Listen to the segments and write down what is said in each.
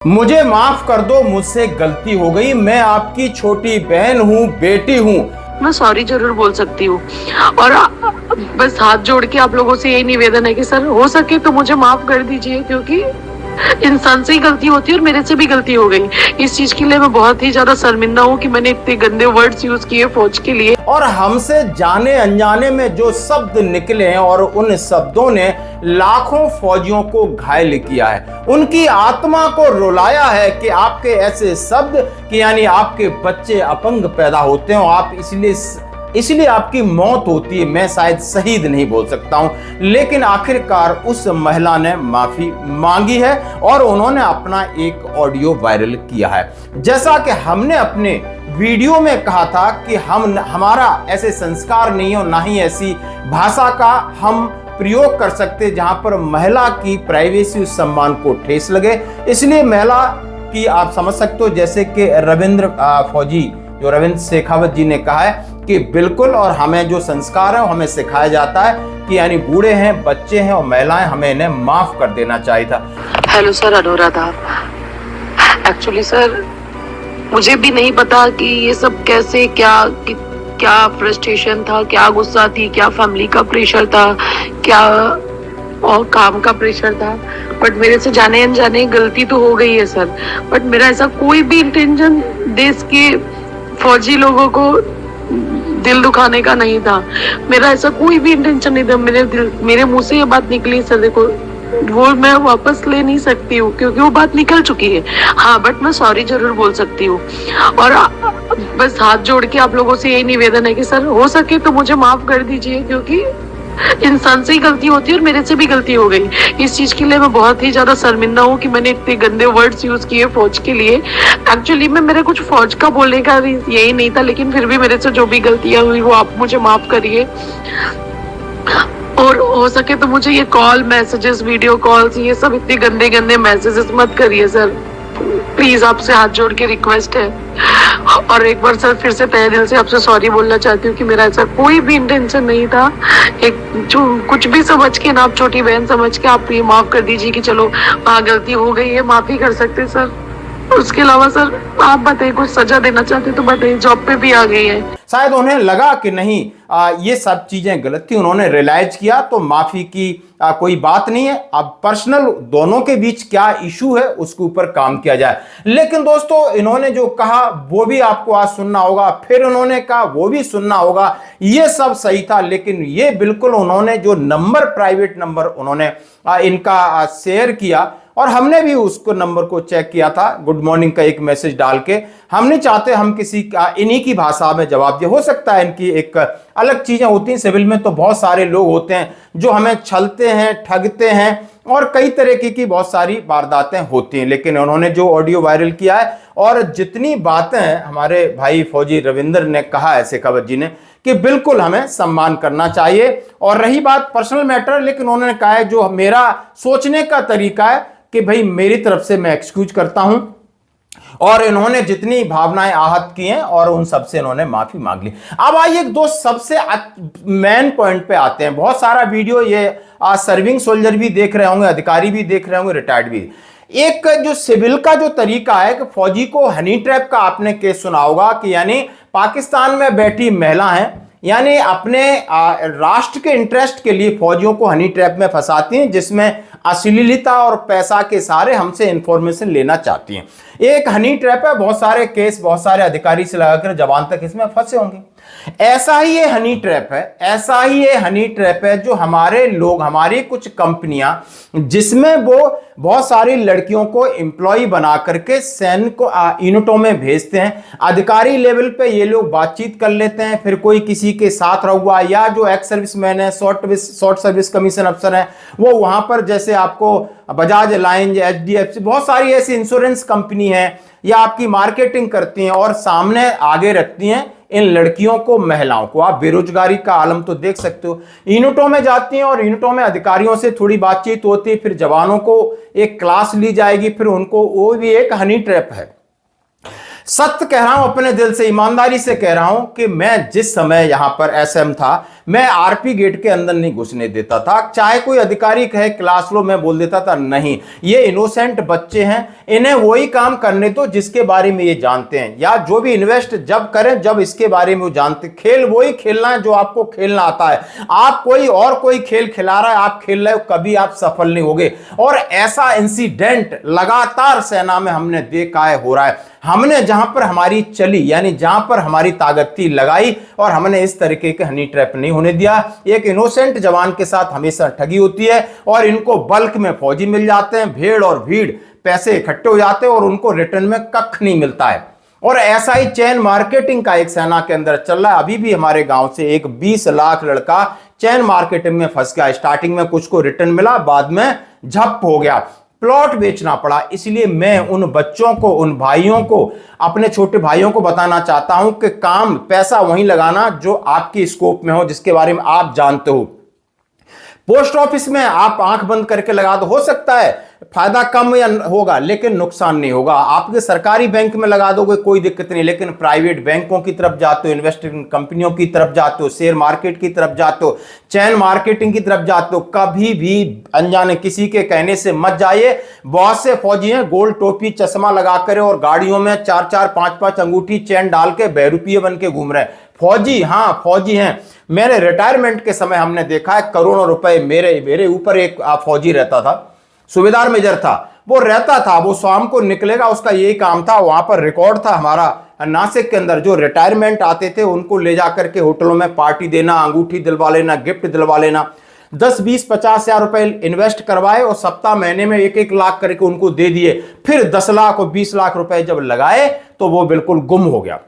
मुझे माफ कर दो, मुझसे गलती हो गई। मैं आपकी छोटी बहन हूँ, बेटी हूँ। मैं सॉरी जरूर बोल सकती हूँ और बस हाथ जोड़ के आप लोगों से यही निवेदन है कि सर हो सके तो मुझे माफ कर दीजिए, क्योंकि इंसान से ही गलती होती है और मेरे से भी गलती हो गई। इस चीज के लिए मैं बहुत ही ज्यादा शर्मिंदा हूँ कि मैंने इतने गंदे वर्ड्स यूज किए फौज के लिए। और हमसे जाने अनजाने में जो शब्द निकले हैं और उन शब्दों ने लाखों फौजियों को घायल किया है, उनकी आत्मा को रुलाया है कि आपके ऐसे शब्द कि यानी आपके बच्चे अपंग पैदा होते हैं और आप इसलिए आपकी मौत होती है। मैं शायद शहीद नहीं बोल सकता हूं, लेकिन आखिरकार उस महिला ने माफी मांगी है और उन्होंने अपना एक ऑडियो वायरल किया है। जैसा कि हमने अपने वीडियो में कहा था कि हमारा ऐसे संस्कार नहीं हो, ना ही ऐसी भाषा का हम प्रयोग कर सकते जहां पर महिला की प्राइवेसी सम्मान को ठेस लगे। इसलिए महिला की आप समझ सकते हो, जैसे कि फौजी जो रविंद्र शेखावत जी ने कहा है कि बिल्कुल, और हमें जो संस्कार है हमें सिखाया जाता है कि यानी बूढ़े हैं, बच्चे हैं और महिलाएं, हमें इन्हें माफ कर देना चाहिए था। Hello sir, Anuradha. Actually sir, मुझे भी नहीं पता कि ये सब कैसे, क्या फ्रस्ट्रेशन था, क्या गुस्सा थी, क्या फैमिली का प्रेशर था, क्या और काम का प्रेशर था। बट मेरे से जाने अनजाने गलती तो हो गई है सर। बट मेरा ऐसा कोई भी इंटेंशन देश के फौजी लोगों को दिल दुखाने का नहीं था। मेरा ऐसा कोई भी इंटेंशन नहीं था। मेरे मुंह से ये बात निकली सर, देखो वो मैं वापस ले नहीं सकती हूँ क्योंकि वो बात निकल चुकी है। हाँ, बट मैं सॉरी जरूर बोल सकती हूँ और बस हाथ जोड़ के आप लोगों से यही निवेदन है कि सर हो सके तो मुझे माफ कर दीजिए, क्योंकि इंसान से ही गलती होती है और मेरे से भी गलती हो गई। इस चीज के लिए मैं बहुत ही ज्यादा शर्मिंदा हूँ कि मैंने इतने गंदे वर्ड्स यूज किए फौज के लिए। एक्चुअली में मेरा कुछ फौज का बोलने का यही नहीं था, लेकिन फिर भी मेरे से जो भी गलतियां हुई वो आप मुझे माफ करिए। और हो सके तो मुझे ये कॉल मैसेजेस, वीडियो कॉल्स, ये सब इतने गंदे गंदे मैसेजेस मत करिए सर, प्लीज। आपसे हाथ जोड़ के रिक्वेस्ट है। और एक बार सर फिर से तहे दिल से आपसे सॉरी बोलना चाहती हूँ कि मेरा ऐसा कोई भी इंटेंशन नहीं था। एक जो कुछ भी समझ के ना, आप छोटी बहन समझ के आप ये माफ कर दीजिए कि चलो गलती हो गई है, माफी कर सकते सर। उसके अलावा सर आप बताइए, कुछ सजा देना चाहते तो बताइए। जॉब पे भी आ गई है। शायद उन्हें लगा कि नहीं, ये सब चीजें गलत थी, उन्होंने रियलाइज किया, तो माफी की कोई बात नहीं है। अब पर्सनल दोनों के बीच क्या इशू है उसके ऊपर काम किया जाए। लेकिन दोस्तों, इन्होंने जो कहा वो भी आपको आज सुनना होगा, फिर उन्होंने कहा वो भी सुनना होगा। ये सब सही था, लेकिन ये बिल्कुल उन्होंने जो नंबर, प्राइवेट नंबर उन्होंने इनका शेयर किया और हमने भी उसको नंबर को चेक किया था, गुड मॉर्निंग का एक मैसेज डाल के। हम नहीं चाहते हम किसी का इन्हीं की भाषा में जवाब दे। हो सकता है इनकी एक अलग चीजें होती हैं, सिविल में तो बहुत सारे लोग होते हैं जो हमें छलते हैं, ठगते हैं और कई तरीके की बहुत सारी वारदातें होती हैं। लेकिन उन्होंने जो ऑडियो वायरल किया है और जितनी बातें हमारे भाई फौजी रविंद्र ने कहा है, शेखावत जी ने, कि बिल्कुल हमें सम्मान करना चाहिए। और रही बात पर्सनल मैटर, लेकिन उन्होंने कहा है जो मेरा सोचने का तरीका है कि भाई मेरी तरफ से मैं एक्सक्यूज करता हूं, और इन्होंने जितनी भावनाएं आहत की हैं और उन सबसे इन्होंने माफी मांग ली। अब आइए एक दो सबसे मेन पॉइंट पे आते हैं। बहुत सारा वीडियो ये सर्विंग सोल्जर भी देख रहे होंगे, अधिकारी भी देख रहे होंगे, रिटायर्ड भी। एक जो सिविल का जो तरीका है कि फौजी को हनी ट्रैप का आपने केस सुना होगा कि यानी पाकिस्तान में बैठी महिला है, यानी अपने राष्ट्र के इंटरेस्ट के लिए फौजियों को हनी ट्रैप में फंसाती हैं, जिसमें अश्लीलता और पैसा के सारे हमसे इंफॉर्मेशन लेना चाहती हैं। एक हनी ट्रैप है। बहुत सारे केस, बहुत सारे अधिकारी से लगाकर जवान तक इसमें फंसे होंगे। ऐसा ही ये हनी ट्रैप है, ऐसा ही ये हनी ट्रैप है जो हमारे लोग, हमारी कुछ कंपनियां, जिसमें वो बहुत सारी लड़कियों को एम्प्लॉय बना करके सैन्य को यूनिटों में भेजते हैं। अधिकारी लेवल पे ये लोग बातचीत कर लेते हैं, फिर कोई किसी के साथ रहुआ या जो एक्स सर्विसमैन है, शॉर्ट सर्विस कमीशन अफसर है, वो वहां पर, जैसे आपको बजाज अलायंस, HDFC, बहुत सारी ऐसी इंश्योरेंस कंपनी है, या आपकी मार्केटिंग करती हैं और सामने आगे रखती हैं इन लड़कियों को, महिलाओं को। आप बेरोजगारी का आलम तो देख सकते हो। यूनिटों में जाती हैं और यूनिटों में अधिकारियों से थोड़ी बातचीत होती है, फिर जवानों को एक क्लास ली जाएगी, फिर उनको, वो भी एक हनी ट्रैप है। सत्य कह रहा हूं, अपने दिल से ईमानदारी से कह रहा हूं कि मैं जिस समय यहां पर SM था, मैं आरपी गेट के अंदर नहीं घुसने देता था। चाहे कोई अधिकारी कहे क्लास लो, मैं बोल देता था नहीं, ये इनोसेंट बच्चे हैं, इन्हें वही काम करने दो जिसके बारे में ये जानते हैं, या जो भी इन्वेस्ट जब करें जब इसके बारे में वो जानते। खेल वही खेलना है जो आपको खेलना आता है। आप कोई खेल खिला रहा है, आप खेल रहे हो, कभी आप सफल नहीं होगे। और ऐसा इंसिडेंट लगातार सेना में हमने देखा है, हो रहा है। हमने जहां पर हमारी चली, यानी जहां पर हमारी ताकत थी, लगाई, और हमने इस तरीके के हनी ट्रैप नहीं होने दिया। एक इनोसेंट जवान के साथ हमेशा ठगी होती है, और इनको बल्क में फौजी मिल जाते हैं, भेड़ और भीड़, पैसे इकट्ठे हो जाते हैं और उनको रिटर्न में कख नहीं मिलता है। और ऐसा ही चैन मार्केटिंग का एक सेना के अंदर चल रहा है। अभी भी हमारे गांव से एक 20 लाख लड़का चैन मार्केटिंग में फंस गया। स्टार्टिंग में कुछ को रिटर्न मिला, बाद में झप हो गया, प्लॉट बेचना पड़ा। इसलिए मैं उन बच्चों को, उन भाइयों को, अपने छोटे भाइयों को बताना चाहता हूं कि काम, पैसा वहीं लगाना जो आपकी स्कोप में हो, जिसके बारे में आप जानते हो। पोस्ट ऑफिस में आप आंख बंद करके लगा दो, हो सकता है फायदा कम या होगा लेकिन नुकसान नहीं होगा। आपके सरकारी बैंक में लगा दोगे कोई दिक्कत नहीं, लेकिन प्राइवेट बैंकों की तरफ जाते हो, इन्वेस्टमेंट कंपनियों की तरफ जाते हो, शेयर मार्केट की तरफ जाते हो, चैन मार्केटिंग की तरफ जाते हो, कभी भी अनजाने किसी के कहने से मत जाइए। बहुत से फौजी हैं गोल टोपी चश्मा लगाकर और गाड़ियों में 4-4, 5-5 अंगूठी चैन डाल के बहरूपीय बन के घूम रहे हैं। फौजी, हाँ फौजी हैं। मेरे रिटायरमेंट के समय हमने देखा है, करोड़ों रुपए मेरे ऊपर एक फौजी रहता था, सूबेदार मेजर था। वो रहता था, वो शाम को निकलेगा, उसका यही काम था। वहां पर रिकॉर्ड था हमारा नासिक के अंदर, जो रिटायरमेंट आते थे उनको ले जाकर के होटलों में पार्टी देना, अंगूठी दिलवा लेना, गिफ्ट दिलवा लेना। 10, 20, 50 हजार रुपए इन्वेस्ट करवाए और सप्ताह महीने में 1-1 लाख करके उनको दे दिए। फिर 10 लाख और 20 लाख रुपए जब लगाए तो वो बिल्कुल गुम हो गया।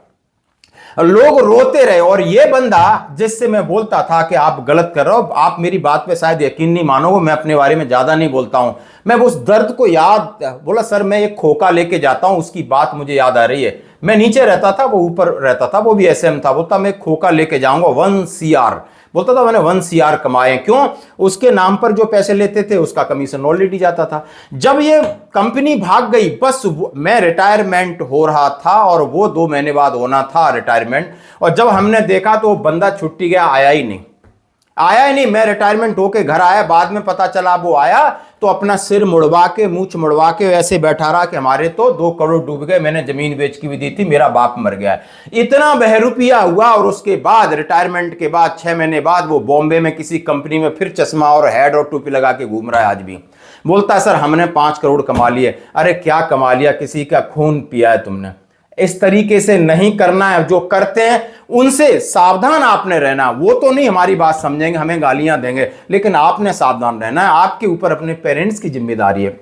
लोग रोते रहे। और ये बंदा जिससे मैं बोलता था कि आप गलत कर रहे हो, आप मेरी बात पे शायद यकीन नहीं मानोगे, मैं अपने बारे में ज्यादा नहीं बोलता हूं। मैं उस दर्द को याद, बोला सर मैं एक खोखा लेके जाता हूं, उसकी बात मुझे याद आ रही है। मैं नीचे रहता था, वो ऊपर रहता था, वो भी एसएम था। बोलता मैं खोखा लेके जाऊंगा 1 CR, बोलता था मैंने 1 CR कमाए। क्यों? उसके नाम पर जो पैसे लेते थे उसका कमीशन ऑलरेडी जाता था। जब ये कंपनी भाग गई, बस मैं रिटायरमेंट हो रहा था और वो 2 महीने बाद होना था रिटायरमेंट। और जब हमने देखा तो बंदा छुट्टी गया, आया ही नहीं। मैं रिटायरमेंट होके घर आया, बाद में पता चला वो आया तो अपना सिर मुड़वा के, मूंछ मुड़वा के ऐसे बैठा रहा कि हमारे तो 2 करोड़ डूब गए, मैंने जमीन बेच के भी दी थी, मेरा बाप मर गया। इतना बहरूपिया हुआ। और उसके बाद रिटायरमेंट के बाद 6 महीने बाद वो बॉम्बे में किसी कंपनी में फिर चश्मा और हेड और टोपी लगा के घूम रहा है आज भी। बोलता है सर हमने 5 करोड़ कमा लिए। अरे क्या कमा लिया? किसी का खून पिया है तुमने। इस तरीके से नहीं करना है। जो करते हैं उनसे सावधान आपने रहना। वो तो नहीं हमारी बात समझेंगे, हमें गालियां देंगे, लेकिन आपने सावधान रहना है। आपके ऊपर अपने पेरेंट्स की जिम्मेदारी है।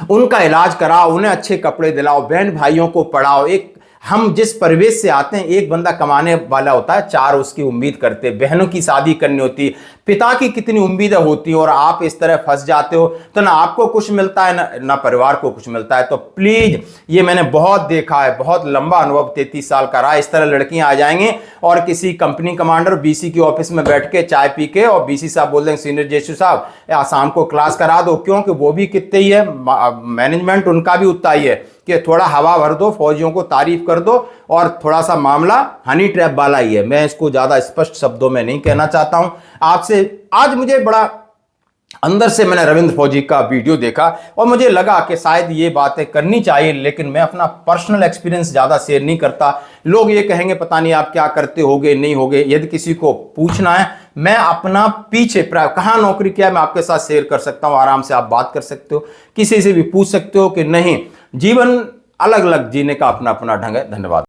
उनका इलाज कराओ, उन्हें अच्छे कपड़े दिलाओ, बहन भाइयों को पढ़ाओ। एक हम जिस परिवेश से आते हैं, एक बंदा कमाने वाला होता है, 4 उसकी उम्मीद करते, बहनों की शादी करनी होती, पिता की कितनी उम्मीदें होती, और आप इस तरह फंस जाते हो तो ना आपको कुछ मिलता है ना परिवार को कुछ मिलता है। तो प्लीज, ये मैंने बहुत देखा है, बहुत लंबा अनुभव 33 साल का रहा। इस तरह लड़कियां आ जाएंगी और किसी कंपनी कमांडर बीसी की ऑफिस में बैठ के चाय पी के, और बीसी साहब बोल देंगे सीनियर जेसू साहब शाम को क्लास करा दो, क्योंकि वो भी कितने ही है, मैनेजमेंट उनका भी उतना ही है कि थोड़ा हवा भर दो, फौजियों को तारीफ कर दो, और थोड़ा सा मामला हनी ट्रैप वाला ही है। मैं इसको ज्यादा स्पष्ट शब्दों में नहीं कहना चाहता हूं आपसे। आज मुझे बड़ा अंदर से, मैंने रविंद्र फौजी का वीडियो देखा और मुझे लगा कि शायद ये बातें करनी चाहिए, लेकिन मैं अपना पर्सनल एक्सपीरियंस ज्यादा शेयर नहीं करता। लोग ये कहेंगे पता नहीं आप क्या करते होगे नहीं होगे। यदि किसी को पूछना है, मैं अपना पीछे कहां नौकरी किया मैं आपके साथ शेयर कर सकता हूं। आराम से आप बात कर सकते हो, किसी से भी पूछ सकते हो कि नहीं। जीवन अलग अलग जीने का अपना अपना ढंग है। धन्यवाद।